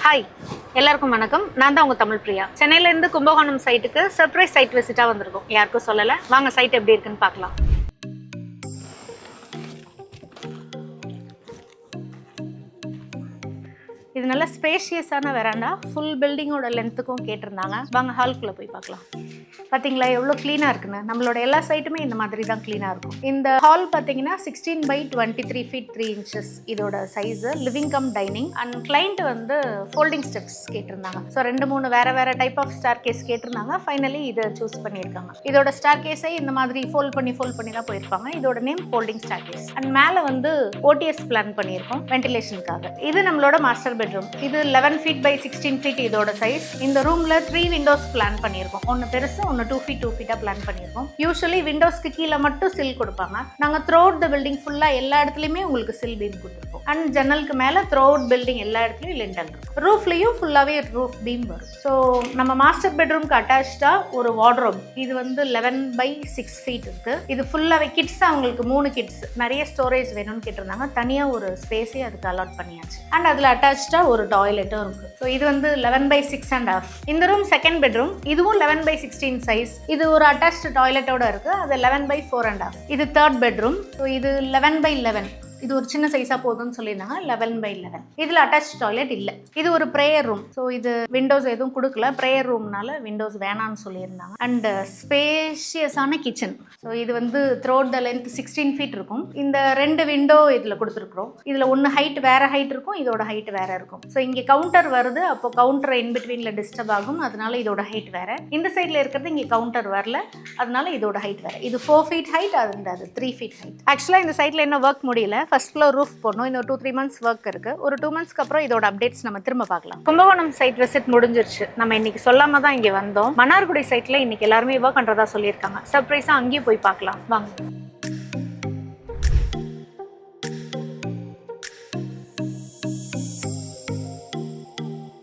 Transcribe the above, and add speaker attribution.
Speaker 1: Hi எல்லாருக்கும் வணக்கம். நான் தான் உங்கள் தமிழ் பிரியா. சென்னையிலேருந்து கும்பகோணம் சைட்டுக்கு சர்ப்ரைஸ் சைட் விசிட்டாக வந்திருக்கோம். யாருக்கும் சொல்லலை. வாங்க சைட் எப்படி இருக்குன்னு பார்க்கலாம். இது நல்ல ஸ்பேஷியஸான வெராண்டா. ஃபுல் பில்டிங்கோட லென்த்துக்கும் கேட்டிருந்தாங்க. வாங்க ஹால்குள்ளே போய் பார்க்கலாம். பார்த்தீங்களா எவ்வளோ க்ளீனாக இருக்குன்னு. நம்மளோட எல்லா சைட்டுமே இந்த மாதிரி தான் க்ளீனாக இருக்கும். இந்த ஹால் பார்த்தீங்கன்னா 16/23 feet 3 inches இதோட size. Living come dining and client வந்து ஃபோல்டிங் ஸ்டெப்ஸ் கேட்டிருந்தாங்க. ஸோ 2-3 வேறு டைப் ஆஃப் ஸ்டார் கேஸ் கேட்டிருந்தாங்க. ஃபைனலி இதை சூஸ் பண்ணியிருக்காங்க. இதோட ஸ்டார் கேஸை இந்த மாதிரி ஃபோல்ட் பண்ணி தான் போயிருப்பாங்க. இதோட name folding star case. And மேலே வந்து ஓடிஎஸ் பிளான் பண்ணியிருக்கோம் வென்டிலேஷனுக்காக. இது நம்மளோட மாஸ்டர் பெட்ரூம். இது 11 feet by 16 feet இதோட சைஸ். இந்த ரூமில் 3 விண்டோஸ் பிளான் பண்ணியிருக்கோம். ஒன்று பெருசு, ஒன்று 2 feet 2 feet பிளான் பண்ணியிருக்கோம். யூஸ்வலி விண்டோஸ்க்கு கீழே மட்டும் சில் கொடுப்பாங்க. நாங்கள் த்ரூ அவுட் த பில்டிங் ஃபுல்லாக எல்லா இடத்துலையுமே உங்களுக்கு சில் பீம் கொடுத்துருக்கோம். அண்ட் ஜன்னலுக்கு மேலே த்ரூ அவுட் பில்டிங் எல்லா இடத்துலையும் லிண்டல் இருக்கும். ரூஃப்லேயும் ஃபுல்லாகவே ரூஃப் பீம் வரும். ஸோ நம்ம மாஸ்டர் பெட்ரூம்க்கு அட்டாச்சாக ஒரு வார்ட்ரோப். இது வந்து 11/6 feet இருக்கு. இது ஃபுல்லாகவே கிட்ஸ், அவங்களுக்கு 3 கிட்ஸ் நிறைய ஸ்டோரேஜ் வேணும்னு கேட்டிருந்தாங்க. தனியாக ஒரு ஸ்பேஸே அதுக்கு அலாட் பண்ணியாச்சு. அண்ட் அதில் அட்டாச்சாக ஒரு டாய்லெட்டும் இருக்குது. ஸோ இது வந்து 11/6.5. இந்த ரூம் செகண்ட் பெட்ரூம். இதுவும் 11/16 சைஸ். இது ஒரு அட்டாச்டு டாய்லெட்டோட இருக்கு. அது 11/4.5. இது தேர்ட் பெட்ரூம். ஸோ இது 11/11. இது ஒரு சின்ன சைஸாக போதும்னு சொல்லியிருந்தாங்க. 11/11. இதில் அட்டாச் டாய்லெட் இல்லை. இது ஒரு ப்ரேயர் ரூம். ஸோ இது விண்டோஸ் எதுவும் கொடுக்கல. ப்ரேயர் ரூம்னால விண்டோஸ் வேணான்னு சொல்லியிருந்தாங்க. And ஸ்பேஷியஸான kitchen. ஸோ இது வந்து த்ரோட் த லென்த் 16 feet இருக்கும். இந்த 2 விண்டோ இதில் கொடுத்துருக்குறோம். இதில் ஒன்று ஹைட் வேறு ஹைட் இருக்கும், இதோட ஹைட் வேறு இருக்கும். ஸோ இங்கே கவுண்டர் வருது. அப்போ கவுண்டர் இன்பிட்வீனில் டிஸ்டர்ப் ஆகும். அதனால இதோட ஹைட் வேறு. இந்த சைடில் இருக்கிறது இங்கே கவுண்டர் வரல, அதனால இதோட ஹைட் வேறு. இது 4 feet ஹைட், அது 3 feet ஹைட். ஆக்சுவலாக இந்த சைட்டில் என்ன ஒர்க் முடியல. ஃபர்ஸ்ட் ஃப்ளோர் ரூஃப் போடணும். இன்னும் 2-3 months ஒர்க் இருக்கு. ஒரு 2 monthsக்கு அப்புறம் இதோட அப்டேட்ஸ் நம்ம திரும்ப பார்க்கலாம். கும்பகோணம் சைட் விசிட் முடிஞ்சிருச்சு. நம்ம இன்னைக்கு சொல்லாம தான் இங்கே வந்தோம். மன்னார்குடி சைட்ல இன்னைக்கு எல்லாருமே ஒர்க் பண்றதா சொல்லியிருக்காங்க. சர்ப்ரைஸா அங்கேயும் போய் பார்க்கலாம் வாங்க.